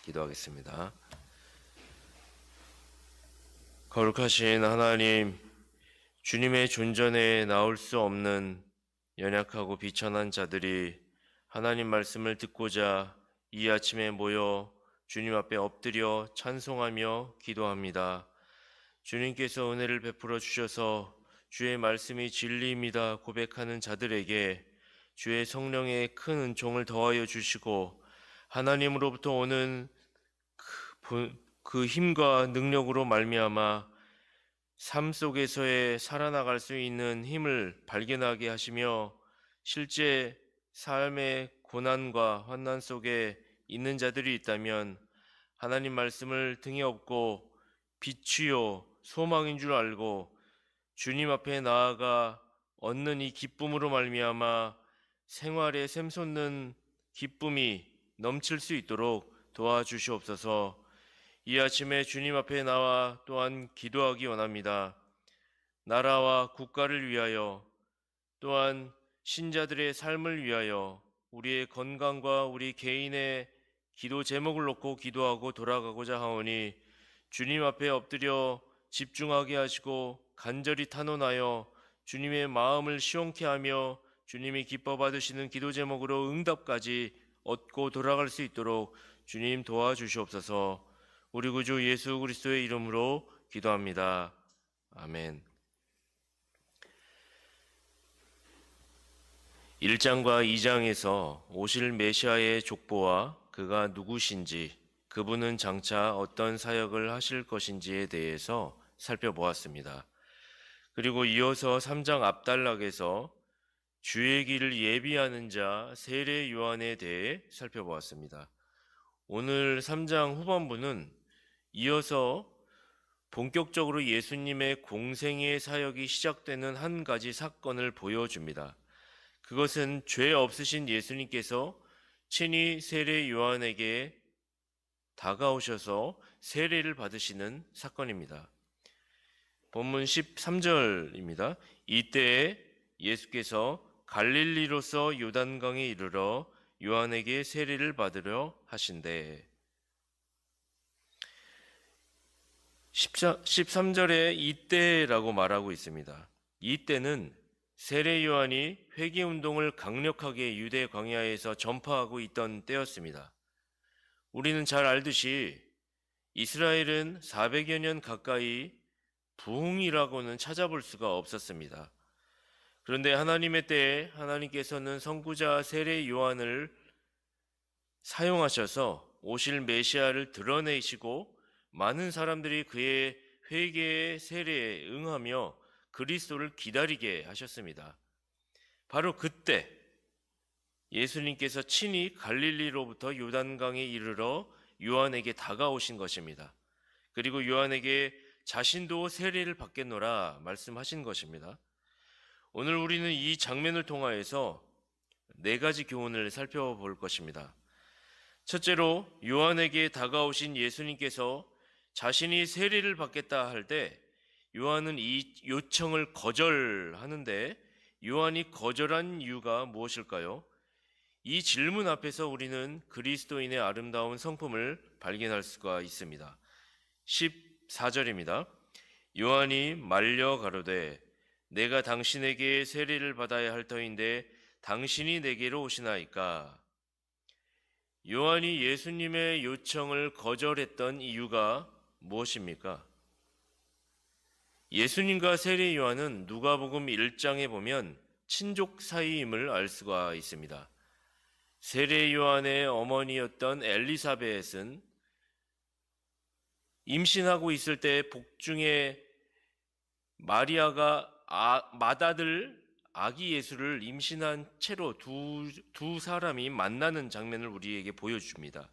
기도하겠습니다. 거룩하신 하나님, 주님의 존전에 나올 수 없는 연약하고 비천한 자들이 하나님 말씀을 듣고자 이 아침에 모여 주님 앞에 엎드려 찬송하며 기도합니다. 주님께서 은혜를 베풀어 주셔서 주의 말씀이 진리입니다 고백하는 자들에게 주의 성령의 큰 은총을 더하여 주시고 하나님으로부터 오는 그 힘과 능력으로 말미암아 삶 속에서의 살아나갈 수 있는 힘을 발견하게 하시며 실제 삶의 고난과 환난 속에 있는 자들이 있다면 하나님 말씀을 등에 업고 빛이요 소망인 줄 알고 주님 앞에 나아가 얻는 이 기쁨으로 말미암아 생활에 샘솟는 기쁨이 넘칠 수 있도록 도와주시옵소서. 이 아침에 주님 앞에 나와 또한 기도하기 원합니다. 나라와 국가를 위하여 또한 신자들의 삶을 위하여 우리의 건강과 우리 개인의 기도 제목을 놓고 기도하고 돌아가고자 하오니 주님 앞에 엎드려 집중하게 하시고 간절히 탄원하여 주님의 마음을 시원케 하며 주님이 기뻐 받으시는 기도 제목으로 응답까지 얻고 돌아갈 수 있도록 주님 도와주시옵소서. 우리 구주 예수 그리스도의 이름으로 기도합니다. 아멘. 1장과 2장에서 오실 메시아의 족보와 그가 누구신지, 그분은 장차 어떤 사역을 하실 것인지에 대해서 살펴보았습니다. 그리고 이어서 3장 앞단락에서 주의 길을 예비하는 자 세례 요한에 대해 살펴보았습니다. 오늘 3장 후반부는 이어서 본격적으로 예수님의 공생의 사역이 시작되는 한 가지 사건을 보여줍니다. 그것은 죄 없으신 예수님께서 친히 세례 요한에게 다가오셔서 세례를 받으시는 사건입니다. 본문 13절입니다. 이때에 예수께서 갈릴리로서 요단강에 이르러 요한에게 세례를 받으려 하신대. 13절에 이때라고 말하고 있습니다. 이때는 세례 요한이 회개운동을 강력하게 유대 광야에서 전파하고 있던 때였습니다. 우리는 잘 알듯이 이스라엘은 400여 년 가까이 부흥이라고는 찾아볼 수가 없었습니다. 그런데 하나님의 때에 하나님께서는 선구자 세례 요한을 사용하셔서 오실 메시아를 드러내시고 많은 사람들이 그의 회개의 세례에 응하며 그리스도를 기다리게 하셨습니다. 바로 그때 예수님께서 친히 갈릴리로부터 요단강에 이르러 요한에게 다가오신 것입니다. 그리고 요한에게 자신도 세례를 받겠노라 말씀하신 것입니다. 오늘 우리는 이 장면을 통하여서 4가지 교훈을 살펴볼 것입니다. 첫째로 요한에게 다가오신 예수님께서 자신이 세례를 받겠다 할 때 요한은 이 요청을 거절하는데 요한이 거절한 이유가 무엇일까요? 이 질문 앞에서 우리는 그리스도인의 아름다운 성품을 발견할 수가 있습니다. 14절입니다. 요한이 말려 가로되 내가 당신에게 세례를 받아야 할 터인데 당신이 내게로 오시나이까? 요한이 예수님의 요청을 거절했던 이유가 무엇입니까? 예수님과 세례 요한은 누가복음 1장에 보면 친족 사이임을 알 수가 있습니다. 세례 요한의 어머니였던 엘리사벳은 임신하고 있을 때 복중에 마리아가 맏아들 아기 예수를 임신한 채로 두 사람이 만나는 장면을 우리에게 보여줍니다.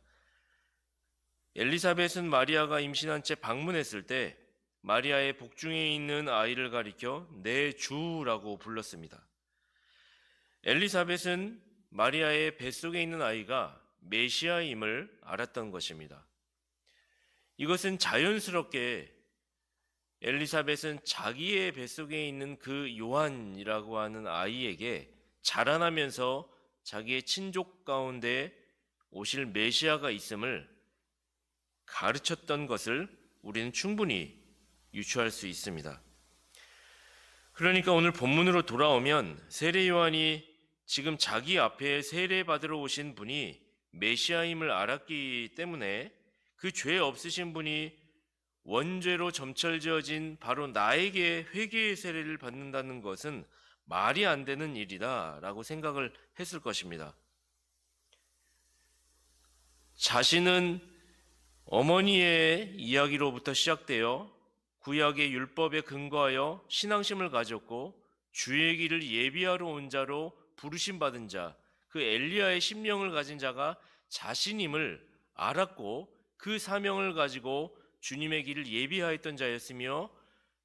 엘리사벳은 마리아가 임신한 채 방문했을 때 마리아의 복중에 있는 아이를 가리켜 내 주라고 불렀습니다. 엘리사벳은 마리아의 뱃속에 있는 아이가 메시아임을 알았던 것입니다. 이것은 자연스럽게 엘리사벳은 자기의 뱃속에 있는 그 요한이라고 하는 아이에게 자라나면서 자기의 친족 가운데 오실 메시아가 있음을 가르쳤던 것을 우리는 충분히 유추할 수 있습니다. 그러니까 오늘 본문으로 돌아오면 세례 요한이 지금 자기 앞에 세례받으러 오신 분이 메시아임을 알았기 때문에 그 죄 없으신 분이 원죄로 점철지어진 바로 나에게 회개의 세례를 받는다는 것은 말이 안 되는 일이다라고 생각을 했을 것입니다. 자신은 어머니의 이야기로부터 시작되어 구약의 율법에 근거하여 신앙심을 가졌고 주의 길을 예비하러 온 자로 부르심 받은 자, 그 엘리야의 심령을 가진 자가 자신임을 알았고 그 사명을 가지고 주님의 길을 예비하였던 자였으며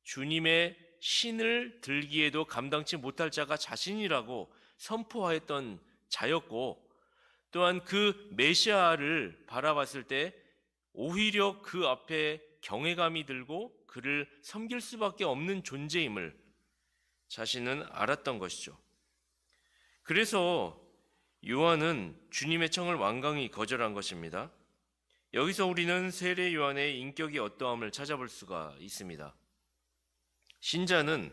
주님의 신을 들기에도 감당치 못할 자가 자신이라고 선포하였던 자였고 또한 그 메시아를 바라봤을 때 오히려 그 앞에 경외감이 들고 그를 섬길 수밖에 없는 존재임을 자신은 알았던 것이죠. 그래서 요한은 주님의 청을 완강히 거절한 것입니다. 여기서 우리는 세례 요한의 인격이 어떠함을 찾아볼 수가 있습니다. 신자는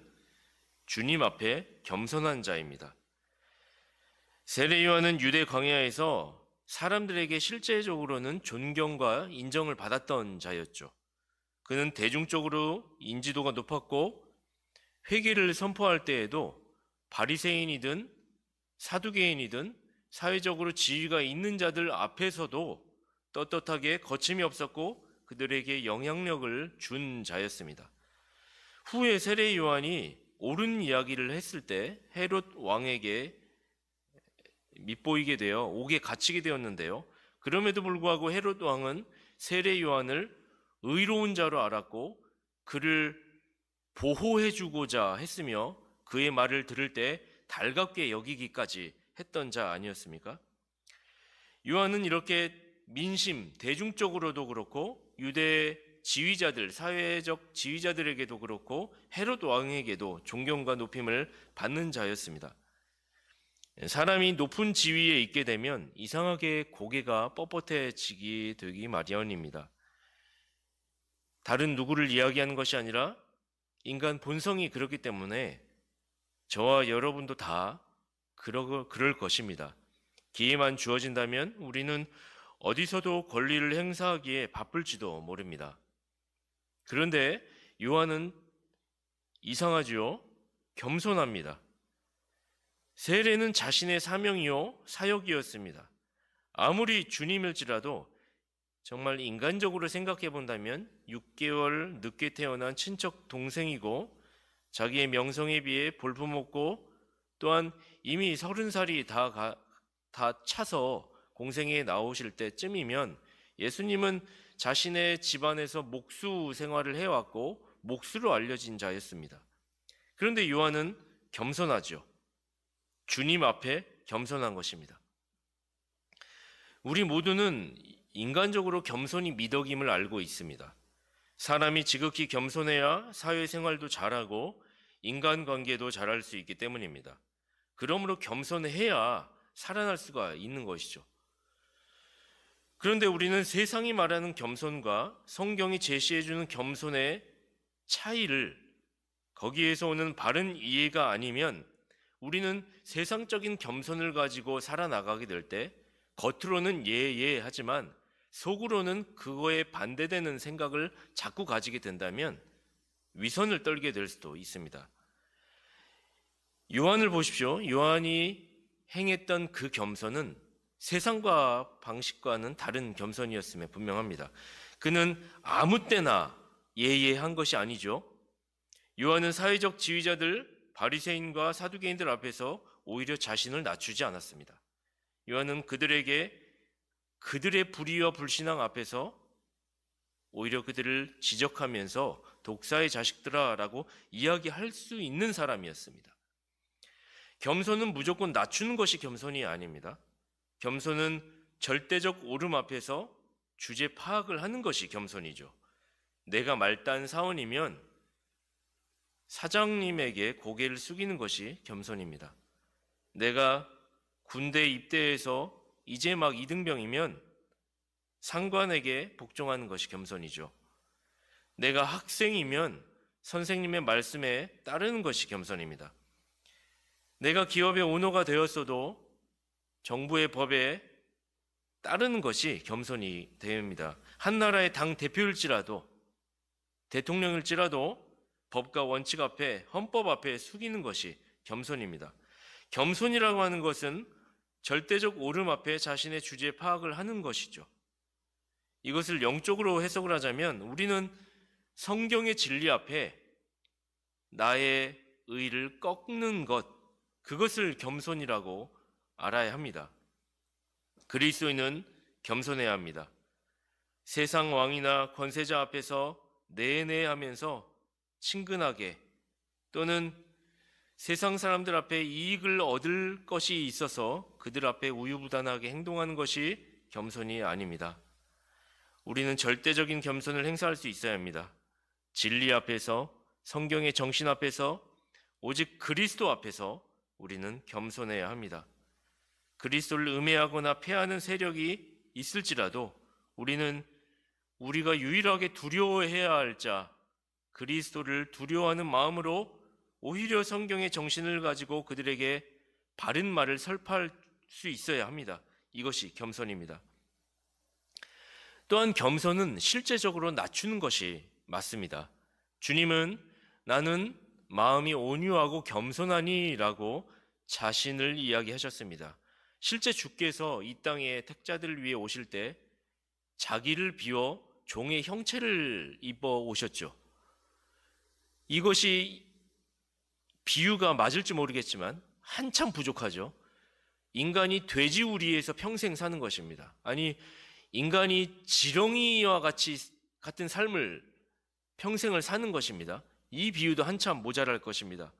주님 앞에 겸손한 자입니다. 세례 요한은 유대 광야에서 사람들에게 실제적으로는 존경과 인정을 받았던 자였죠. 그는 대중적으로 인지도가 높았고 회개를 선포할 때에도 바리새인이든 사두개인이든 사회적으로 지위가 있는 자들 앞에서도 떳떳하게 거침이 없었고 그들에게 영향력을 준 자였습니다. 후에 세례 요한이 옳은 이야기를 했을 때 헤롯 왕에게 밉보이게 되어 옥에 갇히게 되었는데요. 그럼에도 불구하고 헤롯 왕은 세례 요한을 의로운 자로 알았고 그를 보호해주고자 했으며 그의 말을 들을 때 달갑게 여기기까지 했던 자 아니었습니까? 요한은 이렇게 민심, 대중적으로도 그렇고 유대 지휘자들, 사회적 지휘자들에게도 그렇고 헤롯 왕에게도 존경과 높임을 받는 자였습니다. 사람이 높은 지위에 있게 되면 이상하게 고개가 뻣뻣해지게 되기 마련입니다. 다른 누구를 이야기하는 것이 아니라 인간 본성이 그렇기 때문에 저와 여러분도 다 그럴 것입니다. 기회만 주어진다면 우리는 어디서도 권리를 행사하기에 바쁠지도 모릅니다. 그런데 요한은 이상하지요? 겸손합니다. 세례는 자신의 사명이요 사역이었습니다. 아무리 주님일지라도 정말 인간적으로 생각해 본다면 6개월 늦게 태어난 친척 동생이고 자기의 명성에 비해 볼품없고 또한 이미 30살이 다 차서 공생에 나오실 때쯤이면 예수님은 자신의 집안에서 목수 생활을 해왔고 목수로 알려진 자였습니다. 그런데 요한은 겸손하죠. 주님 앞에 겸손한 것입니다. 우리 모두는 인간적으로 겸손이 미덕임을 알고 있습니다. 사람이 지극히 겸손해야 사회생활도 잘하고 인간관계도 잘할 수 있기 때문입니다. 그러므로 겸손해야 살아날 수가 있는 것이죠. 그런데 우리는 세상이 말하는 겸손과 성경이 제시해주는 겸손의 차이를 거기에서 오는 바른 이해가 아니면 우리는 세상적인 겸손을 가지고 살아나가게 될 때 겉으로는 예 하지만 속으로는 그거에 반대되는 생각을 자꾸 가지게 된다면 위선을 떨게 될 수도 있습니다. 요한을 보십시오. 요한이 행했던 그 겸손은 세상과 방식과는 다른 겸손이었음에 분명합니다. 그는 아무 때나 예한 것이 아니죠. 요한은 사회적 지휘자들, 바리새인과 사두개인들 앞에서 오히려 자신을 낮추지 않았습니다. 요한은 그들에게 그들의 불의와 불신앙 앞에서 오히려 그들을 지적하면서 독사의 자식들아라고 이야기할 수 있는 사람이었습니다. 겸손은 무조건 낮추는 것이 겸손이 아닙니다. 겸손은 절대적 옳음 앞에서 주제 파악을 하는 것이 겸손이죠. 내가 말단 사원이면 사장님에게 고개를 숙이는 것이 겸손입니다. 내가 군대 입대해서 이제 막 이등병이면 상관에게 복종하는 것이 겸손이죠. 내가 학생이면 선생님의 말씀에 따르는 것이 겸손입니다. 내가 기업의 오너가 되었어도 정부의 법에 따르는 것이 겸손이 됩니다. 한 나라의 당 대표일지라도, 대통령일지라도 법과 원칙 앞에, 헌법 앞에 숙이는 것이 겸손입니다. 겸손이라고 하는 것은 절대적 옳음 앞에 자신의 주제 파악을 하는 것이죠. 이것을 영적으로 해석을 하자면 우리는 성경의 진리 앞에 나의 의를 꺾는 것, 그것을 겸손이라고 알아야 합니다. 그리스도인은 겸손해야 합니다. 세상 왕이나 권세자 앞에서 내내 하면서 친근하게, 또는 세상 사람들 앞에 이익을 얻을 것이 있어서 그들 앞에 우유부단하게 행동하는 것이 겸손이 아닙니다. 우리는 절대적인 겸손을 행사할 수 있어야 합니다. 진리 앞에서, 성경의 정신 앞에서, 오직 그리스도 앞에서 우리는 겸손해야 합니다. 그리스도를 음해하거나 폐하는 세력이 있을지라도 우리는 우리가 유일하게 두려워해야 할 자, 그리스도를 두려워하는 마음으로 오히려 성경의 정신을 가지고 그들에게 바른 말을 설파할 수 있어야 합니다. 이것이 겸손입니다. 또한 겸손은 실제적으로 낮추는 것이 맞습니다. 주님은 나는 마음이 온유하고 겸손하니 라고 자신을 이야기하셨습니다. 실제 주께서 이 땅에 택자들을 위해 오실 때 자기를 비워 종의 형체를 입어 오셨죠. 이것이 비유가 맞을지 모르겠지만 한참 부족하죠. 인간이 돼지우리에서 평생 사는 것입니다. 아니, 인간이 지렁이와 같은 삶을 평생을 사는 것입니다. 이 비유도 한참 모자랄 것입니다.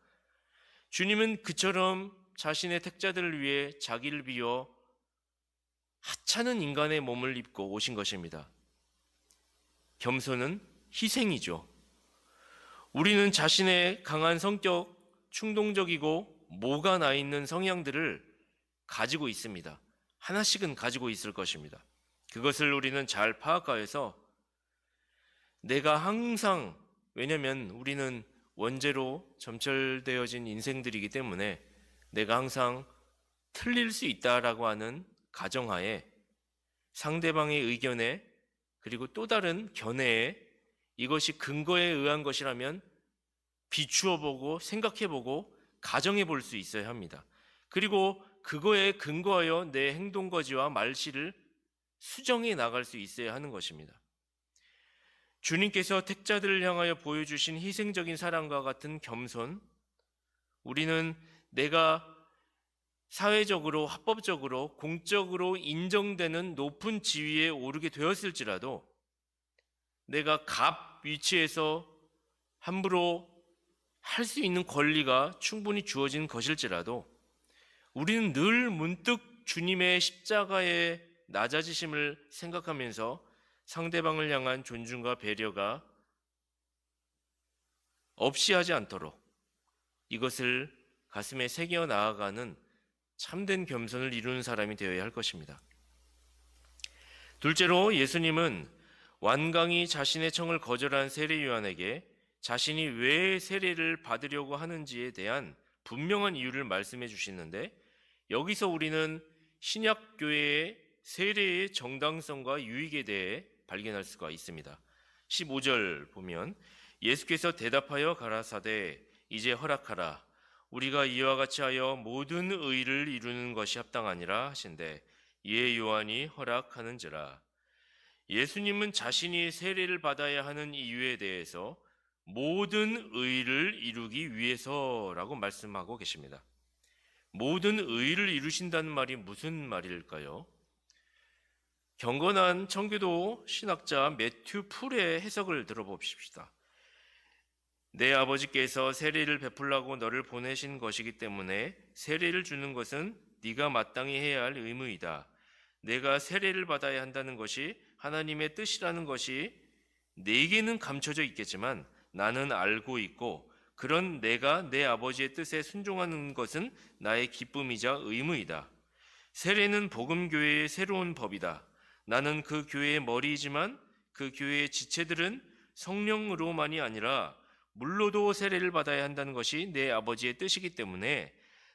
주님은 그처럼 자신의 택자들을 위해 자기를 비워 하찮은 인간의 몸을 입고 오신 것입니다. 겸손은 희생이죠. 우리는 자신의 강한 성격, 충동적이고 모가 나 있는 성향들을 가지고 있습니다. 하나씩은 가지고 있을 것입니다. 그것을 우리는 잘 파악하여서 내가 항상, 왜냐하면 우리는 원죄로 점철되어진 인생들이기 때문에 내가 항상 틀릴 수 있다라고 하는 가정하에 상대방의 의견에, 그리고 또 다른 견해에 이것이 근거에 의한 것이라면 비추어 보고 생각해 보고 가정해 볼 수 있어야 합니다. 그리고 그거에 근거하여 내 행동거지와 말실을 수정해 나갈 수 있어야 하는 것입니다. 주님께서 택자들을 향하여 보여주신 희생적인 사랑과 같은 겸손, 우리는 내가 사회적으로, 합법적으로, 공적으로 인정되는 높은 지위에 오르게 되었을지라도 내가 갑 위치에서 함부로 할 수 있는 권리가 충분히 주어진 것일지라도 우리는 늘 문득 주님의 십자가의 낮아지심을 생각하면서 상대방을 향한 존중과 배려가 없이 하지 않도록 이것을 가슴에 새겨 나아가는 참된 겸손을 이루는 사람이 되어야 할 것입니다. 둘째로, 예수님은 완강히 자신의 청을 거절한 세례 요한에게 자신이 왜 세례를 받으려고 하는지에 대한 분명한 이유를 말씀해 주시는데, 여기서 우리는 신약교회의 세례의 정당성과 유익에 대해 발견할 수가 있습니다. 15절 보면 예수께서 대답하여 가라사대 이제 허락하라. 우리가 이와 같이 하여 모든 의를 이루는 것이 합당하니라 하신대 이에 요한이 허락하는지라. 예수님은 자신이 세례를 받아야 하는 이유에 대해서 모든 의를 이루기 위해서라고 말씀하고 계십니다. 모든 의를 이루신다는 말이 무슨 말일까요? 경건한 청교도 신학자 매튜 풀의 해석을 들어봅시다. 내 아버지께서 세례를 베풀라고 너를 보내신 것이기 때문에 세례를 주는 것은 네가 마땅히 해야 할 의무이다. 내가 세례를 받아야 한다는 것이 하나님의 뜻이라는 것이 내게는 감춰져 있겠지만 나는 알고 있고, 그런 내가 내 아버지의 뜻에 순종하는 것은 나의 기쁨이자 의무이다. 세례는 복음교회의 새로운 법이다. 나는 그 교회의 머리이지만 그 교회의 지체들은 성령으로만이 아니라 물로도 세례를 받아야 한다는 것이 내 아버지의 뜻이기 때문에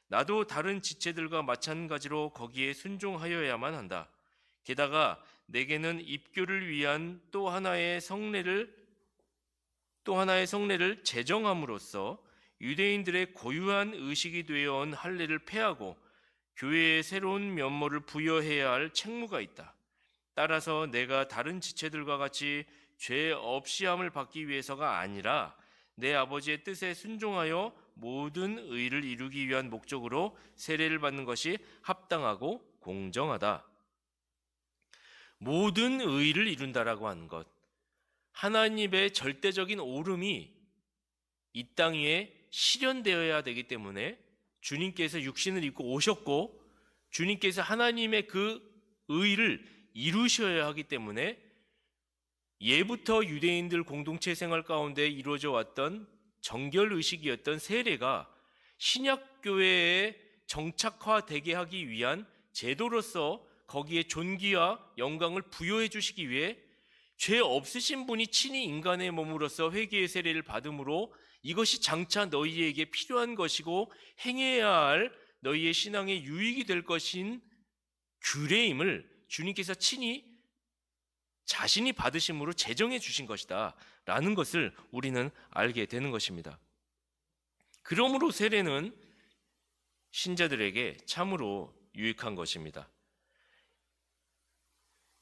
나도 다른 지체들과 마찬가지로 거기에 순종하여야만 한다. 게다가 내게는 입교를 위한 또 하나의 성례를 제정함으로써 유대인들의 고유한 의식이 되어온 할례를 폐하고 교회에 새로운 면모를 부여해야 할 책무가 있다. 따라서 내가 다른 지체들과 같이 죄 없이 함을 받기 위해서가 아니라 내 아버지의 뜻에 순종하여 모든 의를 이루기 위한 목적으로 세례를 받는 것이 합당하고 공정하다. 모든 의를 이룬다라고 하는 것, 하나님의 절대적인 오름이 이 땅 위에 실현되어야 되기 때문에 주님께서 육신을 입고 오셨고 주님께서 하나님의 그 의를 이루셔야 하기 때문에 예부터 유대인들 공동체 생활 가운데 이루어져 왔던 정결의식이었던 세례가 신약교회에 정착화되게 하기 위한 제도로서 거기에 존귀와 영광을 부여해 주시기 위해 죄 없으신 분이 친히 인간의 몸으로서 회개의 세례를 받음으로 이것이 장차 너희에게 필요한 것이고 행해야 할 너희의 신앙의 유익이 될 것인 규례임을 주님께서 친히 자신이 받으심으로 제정해 주신 것이다 라는 것을 우리는 알게 되는 것입니다. 그러므로 세례는 신자들에게 참으로 유익한 것입니다.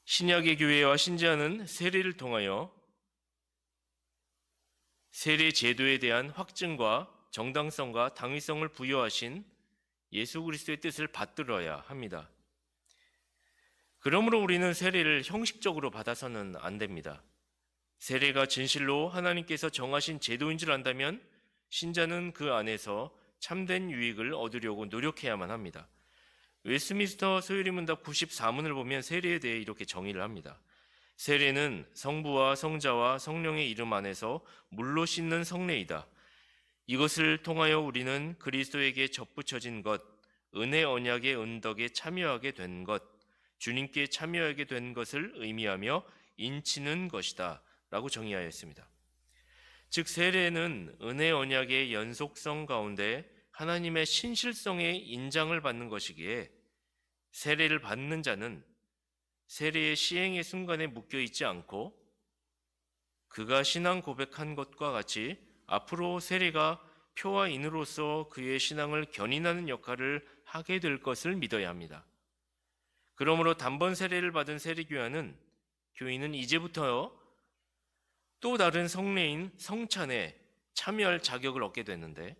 신약의 교회와 신자는 세례를 통하여 세례 제도에 대한 확증과 정당성과 당위성을 부여하신 예수 그리스도의 뜻을 받들어야 합니다. 그러므로 우리는 세례를 형식적으로 받아서는 안 됩니다. 세례가 진실로 하나님께서 정하신 제도인 줄 안다면 신자는 그 안에서 참된 유익을 얻으려고 노력해야만 합니다. 웨스트민스터 소요리문답 94문을 보면 세례에 대해 이렇게 정의를 합니다. 세례는 성부와 성자와 성령의 이름 안에서 물로 씻는 성례이다. 이것을 통하여 우리는 그리스도에게 접붙여진 것, 은혜 언약의 은덕에 참여하게 된 것, 주님께 참여하게 된 것을 의미하며 인치는 것이다 라고 정의하였습니다. 즉 세례는 은혜 언약의 연속성 가운데 하나님의 신실성의 인장을 받는 것이기에 세례를 받는 자는 세례의 시행의 순간에 묶여있지 않고 그가 신앙 고백한 것과 같이 앞으로 세례가 표와 인으로서 그의 신앙을 견인하는 역할을 하게 될 것을 믿어야 합니다. 그러므로 단번 세례를 받은 교인은 이제부터 또 다른 성례인 성찬에 참여할 자격을 얻게 됐는데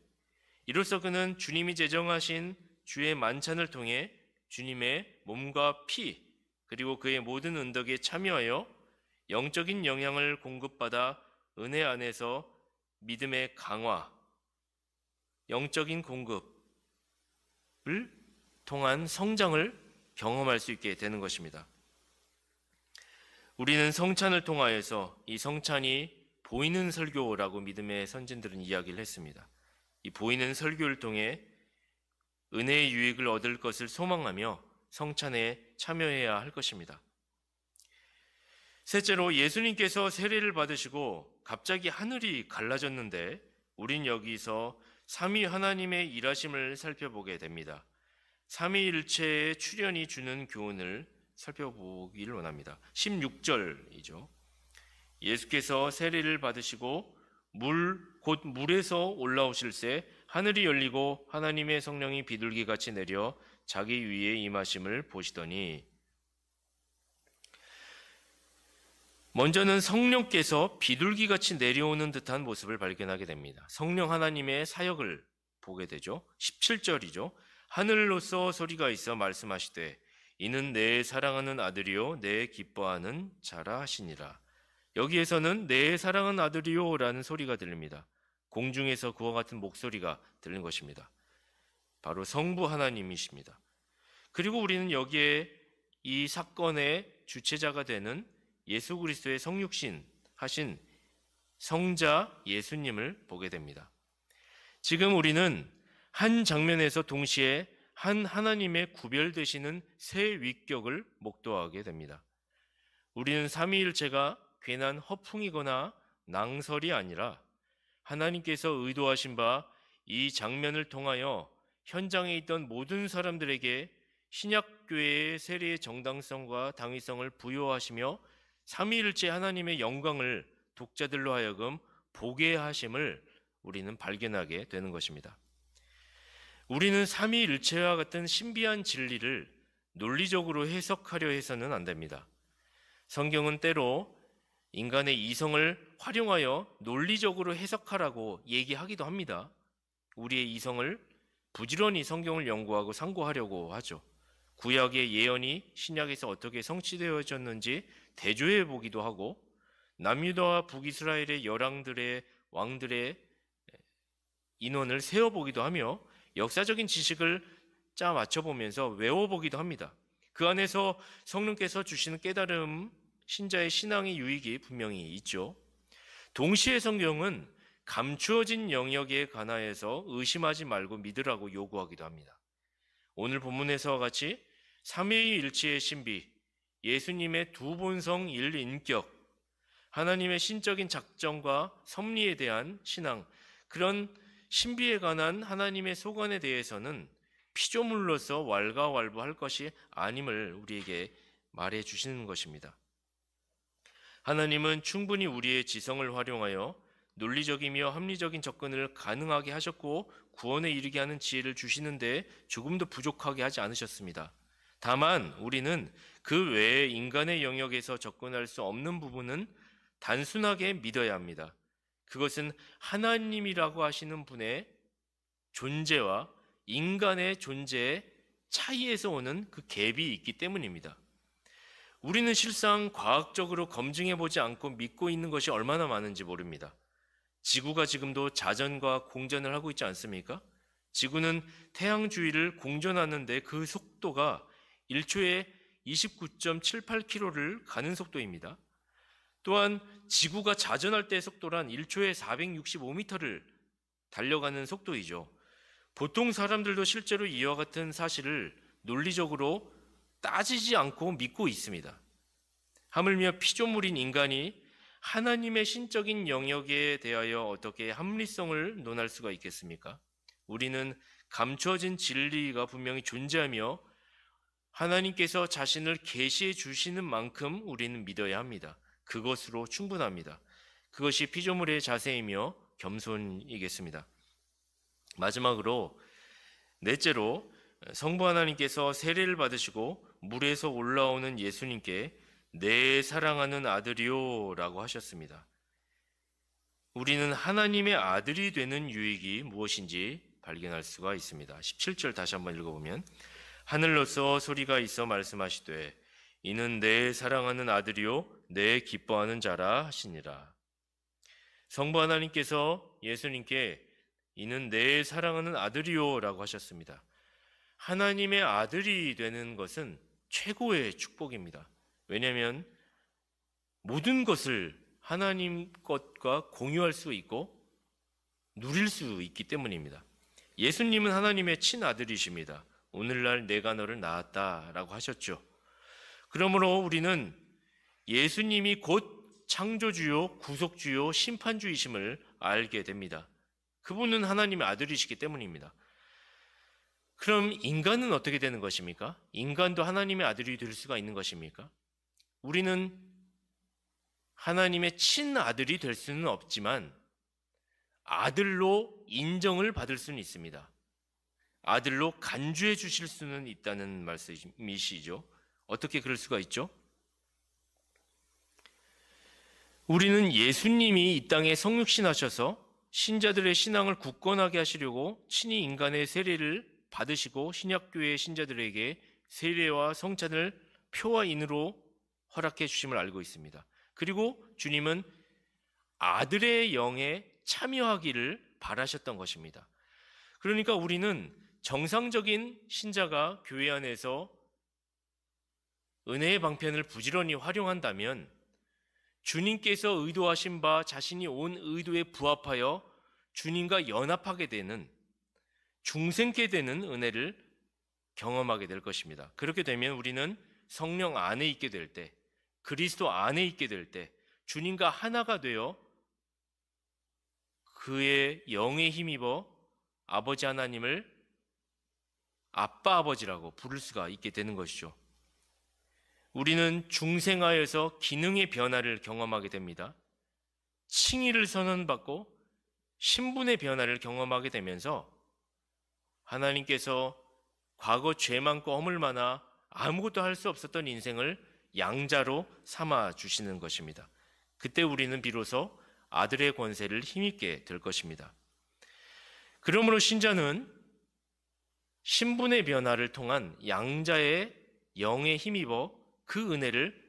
이로써 그는 주님이 제정하신 주의 만찬을 통해 주님의 몸과 피 그리고 그의 모든 은덕에 참여하여 영적인 영향을 공급받아 은혜 안에서 믿음의 강화, 영적인 공급을 통한 성장을 경험할 수 있게 되는 것입니다. 우리는 성찬을 통하여서 이 성찬이 보이는 설교라고 믿음의 선진들은 이야기를 했습니다. 이 보이는 설교를 통해 은혜의 유익을 얻을 것을 소망하며 성찬에 참여해야 할 것입니다. 셋째로 예수님께서 세례를 받으시고 갑자기 하늘이 갈라졌는데 우린 여기서 삼위 하나님의 일하심을 살펴보게 됩니다. 삼위일체의 출현이 주는 교훈을 살펴보기를 원합니다. 16절이죠. 예수께서 세례를 받으시고 곧 물에서 올라오실새 하늘이 열리고 하나님의 성령이 비둘기같이 내려 자기 위에 임하심을 보시더니 먼저는 성령께서 비둘기같이 내려오는 듯한 모습을 발견하게 됩니다. 성령 하나님의 사역을 보게 되죠. 17절이죠. 하늘로서 소리가 있어 말씀하시되 이는 내 사랑하는 아들이요 내 기뻐하는 자라 하시니라. 여기에서는 내 사랑하는 아들이요 라는 소리가 들립니다. 공중에서 그와 같은 목소리가 들린 것입니다. 바로 성부 하나님이십니다. 그리고 우리는 여기에 이 사건의 주체자가 되는 예수 그리스도의 성육신 하신 성자 예수님을 보게 됩니다. 지금 우리는 한 장면에서 동시에 한 하나님의 구별되시는 세 위격을 목도하게 됩니다. 우리는 삼위일체가 괜한 허풍이거나 낭설이 아니라 하나님께서 의도하신 바 이 장면을 통하여 현장에 있던 모든 사람들에게 신약교회의 세례의 정당성과 당위성을 부여하시며 삼위일체 하나님의 영광을 독자들로 하여금 보게 하심을 우리는 발견하게 되는 것입니다. 우리는 삼위일체와 같은 신비한 진리를 논리적으로 해석하려 해서는 안 됩니다. 성경은 때로 인간의 이성을 활용하여 논리적으로 해석하라고 얘기하기도 합니다. 우리의 이성을 부지런히 성경을 연구하고 상고하려고 하죠. 구약의 예언이 신약에서 어떻게 성취되어졌는지 대조해 보기도 하고, 남유다와 북이스라엘의 열왕들의 왕들의 인원을 세어보기도 하며 역사적인 지식을 짜 맞춰보면서 외워보기도 합니다. 그 안에서 성령께서 주시는 깨달음, 신자의 신앙의 유익이 분명히 있죠. 동시에 성경은 감추어진 영역에 관하여서 의심하지 말고 믿으라고 요구하기도 합니다. 오늘 본문에서와 같이 삼위일체의 신비, 예수님의 두 본성 일인격, 하나님의 신적인 작정과 섭리에 대한 신앙, 그런 신비에 관한 하나님의 소관에 대해서는 피조물로서 왈가왈부할 것이 아님을 우리에게 말해 주시는 것입니다. 하나님은 충분히 우리의 지성을 활용하여 논리적이며 합리적인 접근을 가능하게 하셨고 구원에 이르게 하는 지혜를 주시는데 조금도 부족하게 하지 않으셨습니다. 다만 우리는 그 외에 인간의 영역에서 접근할 수 없는 부분은 단순하게 믿어야 합니다. 그것은 하나님이라고 하시는 분의 존재와 인간의 존재의 차이에서 오는 그 갭이 있기 때문입니다. 우리는 실상 과학적으로 검증해보지 않고 믿고 있는 것이 얼마나 많은지 모릅니다. 지구가 지금도 자전과 공전을 하고 있지 않습니까? 지구는 태양 주위를 공전하는데 그 속도가 1초에 29.78km를 가는 속도입니다. 또한 지구가 자전할 때의 속도란 1초에 465m를 달려가는 속도이죠. 보통 사람들도 실제로 이와 같은 사실을 논리적으로 따지지 않고 믿고 있습니다. 하물며 피조물인 인간이 하나님의 신적인 영역에 대하여 어떻게 합리성을 논할 수가 있겠습니까? 우리는 감춰진 진리가 분명히 존재하며 하나님께서 자신을 계시해 주시는 만큼 우리는 믿어야 합니다. 그것으로 충분합니다. 그것이 피조물의 자세이며 겸손이겠습니다. 마지막으로 넷째로 성부 하나님께서 세례를 받으시고 물에서 올라오는 예수님께 내 사랑하는 아들이요 라고 하셨습니다. 우리는 하나님의 아들이 되는 유익이 무엇인지 발견할 수가 있습니다. 17절 다시 한번 읽어보면 하늘로서 소리가 있어 말씀하시되 이는 내 사랑하는 아들이요 내 기뻐하는 자라 하시니라. 성부 하나님께서 예수님께 이는 내 사랑하는 아들이요 라고 하셨습니다. 하나님의 아들이 되는 것은 최고의 축복입니다. 왜냐하면 모든 것을 하나님 것과 공유할 수 있고 누릴 수 있기 때문입니다. 예수님은 하나님의 친아들이십니다. 오늘날 내가 너를 낳았다라고 하셨죠. 그러므로 우리는 예수님이 곧 창조주요 구속주요 심판주이심을 알게 됩니다. 그분은 하나님의 아들이시기 때문입니다. 그럼 인간은 어떻게 되는 것입니까? 인간도 하나님의 아들이 될 수가 있는 것입니까? 우리는 하나님의 친아들이 될 수는 없지만 아들로 인정을 받을 수는 있습니다. 아들로 간주해 주실 수는 있다는 말씀이시죠. 어떻게 그럴 수가 있죠? 우리는 예수님이 이 땅에 성육신하셔서 신자들의 신앙을 굳건하게 하시려고 친히 인간의 세례를 받으시고 신약교회의 신자들에게 세례와 성찬을 표와 인으로 허락해 주심을 알고 있습니다. 그리고 주님은 아들의 영에 참여하기를 바라셨던 것입니다. 그러니까 우리는 정상적인 신자가 교회 안에서 은혜의 방편을 부지런히 활용한다면 주님께서 의도하신 바 자신이 온 의도에 부합하여 주님과 연합하게 되는 중생케 되는 은혜를 경험하게 될 것입니다. 그렇게 되면 우리는 성령 안에 있게 될 때 그리스도 안에 있게 될 때, 주님과 하나가 되어 그의 영에 힘입어 아버지 하나님을 아빠 아버지라고 부를 수가 있게 되는 것이죠. 우리는 중생하여서 기능의 변화를 경험하게 됩니다. 칭의를 선언받고 신분의 변화를 경험하게 되면서 하나님께서 과거 죄 많고 허물 많아 아무것도 할 수 없었던 인생을 양자로 삼아 주시는 것입니다. 그때 우리는 비로소 아들의 권세를 힘입게 될 것입니다. 그러므로 신자는 신분의 변화를 통한 양자의 영에 힘입어 그 은혜를,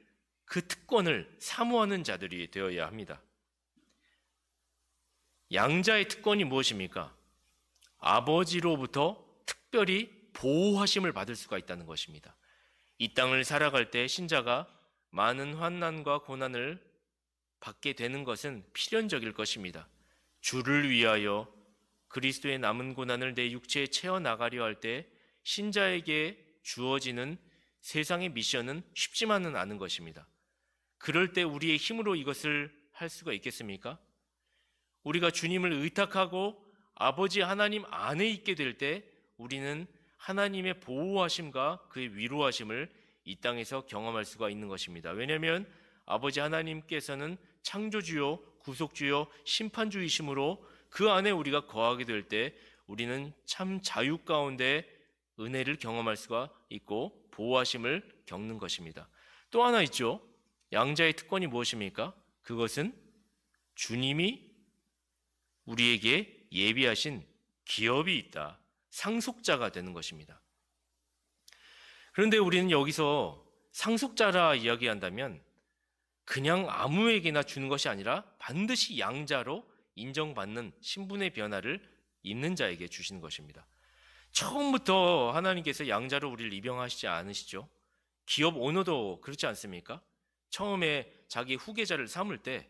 그 특권을 사모하는 자들이 되어야 합니다. 양자의 특권이 무엇입니까? 아버지로부터 특별히 보호하심을 받을 수가 있다는 것입니다. 이 땅을 살아갈 때 신자가 많은 환난과 고난을 받게 되는 것은 필연적일 것입니다. 주를 위하여 그리스도의 남은 고난을 내 육체에 채워나가려 할 때 신자에게 주어지는 세상의 미션은 쉽지만은 않은 것입니다. 그럴 때 우리의 힘으로 이것을 할 수가 있겠습니까? 우리가 주님을 의탁하고 아버지 하나님 안에 있게 될 때 우리는 하나님의 보호하심과 그의 위로하심을 이 땅에서 경험할 수가 있는 것입니다. 왜냐하면 아버지 하나님께서는 창조주요, 구속주요, 심판주이심으로 그 안에 우리가 거하게 될 때 우리는 참 자유 가운데 은혜를 경험할 수가 있고 보호하심을 겪는 것입니다. 또 하나 있죠. 양자의 특권이 무엇입니까? 그것은 주님이 우리에게 예비하신 기업이 있다. 상속자가 되는 것입니다. 그런데 우리는 여기서 상속자라 이야기한다면 그냥 아무에게나 주는 것이 아니라 반드시 양자로 인정받는 신분의 변화를 있는 자에게 주시는 것입니다. 처음부터 하나님께서 양자로 우리를 입양하시지 않으시죠? 기업 오너도 그렇지 않습니까? 처음에 자기 후계자를 삼을 때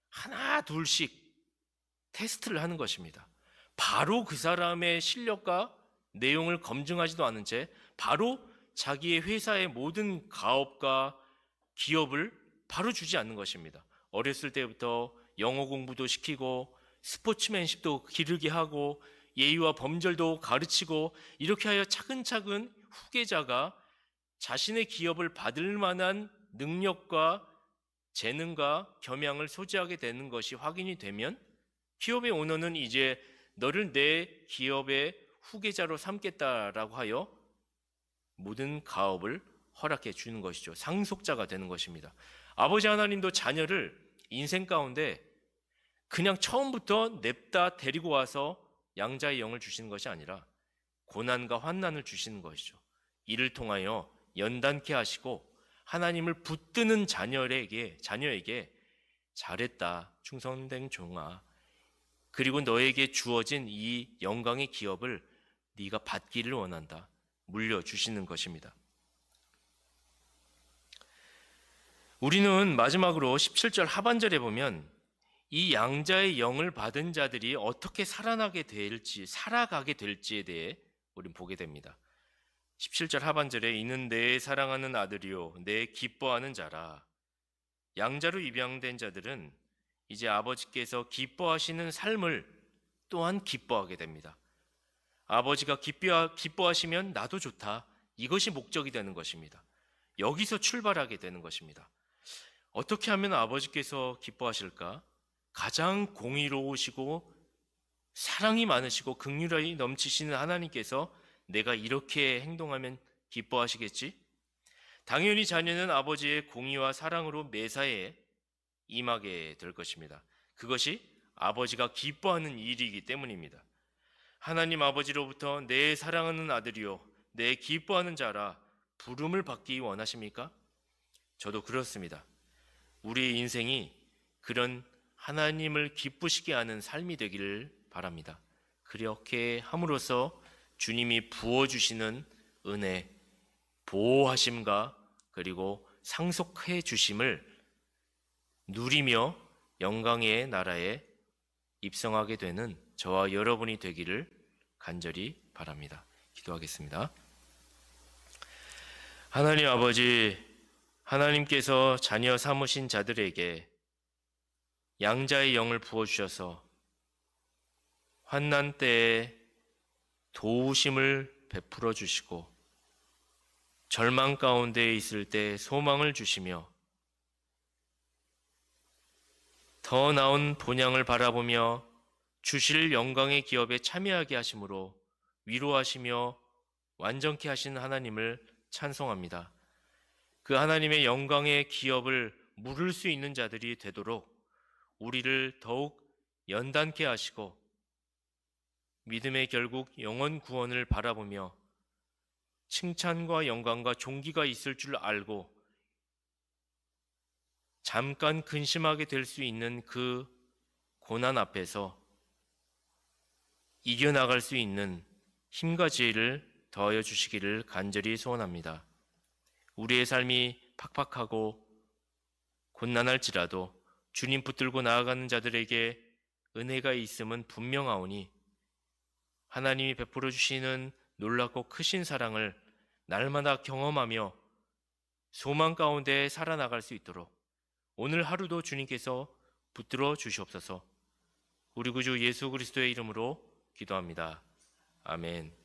하나 둘씩 테스트를 하는 것입니다. 바로 그 사람의 실력과 내용을 검증하지도 않은 채 바로 자기의 회사의 모든 가업과 기업을 바로 주지 않는 것입니다. 어렸을 때부터 영어 공부도 시키고 스포츠맨십도 기르게 하고 예의와 범절도 가르치고 이렇게 하여 차근차근 후계자가 자신의 기업을 받을 만한 능력과 재능과 겸양을 소지하게 되는 것이 확인이 되면 기업의 오너는 이제 너를 내 기업의 후계자로 삼겠다라고 하여 모든 가업을 허락해 주는 것이죠. 상속자가 되는 것입니다. 아버지 하나님도 자녀를 인생 가운데 그냥 처음부터 냅다 데리고 와서 양자의 영을 주시는 것이 아니라 고난과 환난을 주시는 것이죠. 이를 통하여 연단케 하시고 하나님을 붙드는 자녀에게 잘했다, 충성된 종아, 그리고 너에게 주어진 이 영광의 기업을 네가 받기를 원한다, 물려주시는 것입니다. 우리는 마지막으로 17절 하반절에 보면 이 양자의 영을 받은 자들이 어떻게 살아가게 될지에 대해 우리는 보게 됩니다. 17절 하반절에 이는 내 사랑하는 아들이요 내 기뻐하는 자라. 양자로 입양된 자들은 이제 아버지께서 기뻐하시는 삶을 또한 기뻐하게 됩니다. 아버지가 기뻐하시면 나도 좋다. 이것이 목적이 되는 것입니다. 여기서 출발하게 되는 것입니다. 어떻게 하면 아버지께서 기뻐하실까? 가장 공의로우시고 사랑이 많으시고 긍휼이 넘치시는 하나님께서 내가 이렇게 행동하면 기뻐하시겠지? 당연히 자녀는 아버지의 공의와 사랑으로 매사에 임하게 될 것입니다. 그것이 아버지가 기뻐하는 일이기 때문입니다. 하나님 아버지로부터 내 사랑하는 아들이요 내 기뻐하는 자라 부름을 받기 원하십니까? 저도 그렇습니다. 우리의 인생이 그런 하나님을 기쁘시게 하는 삶이 되기를 바랍니다. 그렇게 함으로써 주님이 부어주시는 은혜, 보호하심과 그리고 상속해 주심을 누리며 영광의 나라에 입성하게 되는 저와 여러분이 되기를 간절히 바랍니다. 기도하겠습니다. 하나님 아버지, 하나님께서 자녀 삼으신 자들에게 양자의 영을 부어주셔서 환난 때에 도우심을 베풀어 주시고 절망 가운데 있을 때 소망을 주시며 더 나은 본향을 바라보며 주실 영광의 기업에 참여하게 하심으로 위로하시며 완전케 하신 하나님을 찬송합니다. 그 하나님의 영광의 기업을 물을 수 있는 자들이 되도록 우리를 더욱 연단케 하시고 믿음의 결국 영원 구원을 바라보며 칭찬과 영광과 존귀가 있을 줄 알고 잠깐 근심하게 될 수 있는 그 고난 앞에서 이겨나갈 수 있는 힘과 지혜를 더하여 주시기를 간절히 소원합니다. 우리의 삶이 팍팍하고 곤난할지라도 주님 붙들고 나아가는 자들에게 은혜가 있음은 분명하오니 하나님이 베풀어 주시는 놀랍고 크신 사랑을 날마다 경험하며 소망 가운데 살아나갈 수 있도록 오늘 하루도 주님께서 붙들어 주시옵소서. 우리 구주 예수 그리스도의 이름으로 기도합니다. 아멘.